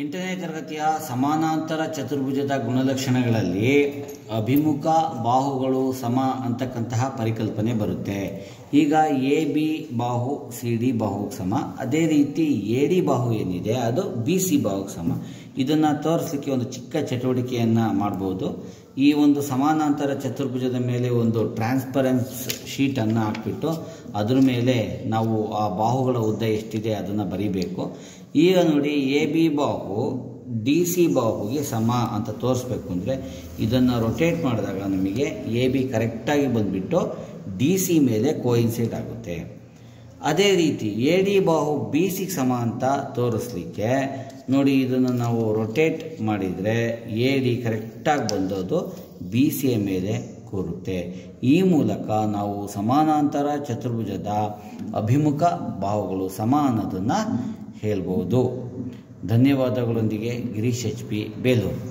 8ನೇ ತರಗತಿಯ ಸಮಾನಾಂತರ ಚತುರ್ಭುಜದ ಗುಣಲಕ್ಷಣಗಳಲ್ಲಿ ಅಭಿಮುಖ ಬಾಹುಗಳು ಸಮ ಅಂತಕ್ಕಂತಹ ಪರಿಕಲ್ಪನೆ ಬರುತ್ತೆ. ಈಗ ಎ ಬಿ ಬಾಹು ಸಿ ಡಿ ಬಾಹುಗೆ ಸಮ, ಅದೇ ರೀತಿ ಎ ಡಿ ಬಾಹು ಏನಿದೆ ಅದು ಬಿ ಸಿ ಬಾಹುಗೆ ಸಮ. ಇದನ್ನು ತೋರಿಸಲಿಕ್ಕೆ ಒಂದು ಚಿಕ್ಕ ಚಟುವಟಿಕೆಯನ್ನು ಮಾಡ್ಬೋದು. ಈ ಒಂದು ಸಮಾನಾಂತರ ಚತುರ್ಭುಜದ ಮೇಲೆ ಒಂದು ಟ್ರಾನ್ಸ್ಪರೆನ್ಸ್ ಶೀಟನ್ನು ಹಾಕ್ಬಿಟ್ಟು ಅದ್ರ ಮೇಲೆ ನಾವು ಆ ಬಾಹುಗಳ ಉದ್ದ ಎಷ್ಟಿದೆ ಅದನ್ನು ಬರೀಬೇಕು. ಈಗ ನೋಡಿ, ಎ ಬಿ ಬಾಹು ಡಿ ಸಿ ಬಾಹುಗೆ ಸಮ ಅಂತ ತೋರಿಸ್ಬೇಕು ಅಂದರೆ ಇದನ್ನು ರೊಟೇಟ್ ಮಾಡಿದಾಗ ನಮಗೆ ಎ ಬಿ ಕರೆಕ್ಟಾಗಿ ಬಂದುಬಿಟ್ಟು ಡಿ ಸಿ ಮೇಲೆ ಕೋಇನ್ಸೈಡ್ ಆಗುತ್ತೆ. ಅದೇ ರೀತಿ ಎ ಡಿ ಬಾಹು ಬಿ ಸಿಗೆ ಸಮ ಅಂತ ತೋರಿಸ್ಲಿಕ್ಕೆ ನೋಡಿ, ಇದನ್ನು ನಾವು ರೊಟೇಟ್ ಮಾಡಿದರೆ ಎ ಡಿ ಕರೆಕ್ಟಾಗಿ ಬಂದೋದು ಬಿ ಸಿಯ ಮೇಲೆ ಕೂರುತ್ತೆ. ಈ ಮೂಲಕ ನಾವು ಸಮಾನಾಂತರ ಚತುರ್ಭುಜದ ಅಭಿಮುಖ ಬಾಹುಗಳು ಸಮ ಅನ್ನೋದನ್ನು ಹೇಳ್ಬೋದು. ಧನ್ಯವಾದಗಳೊಂದಿಗೆ ಗಿರೀಶ್ HP, ಬೇಲೂರು.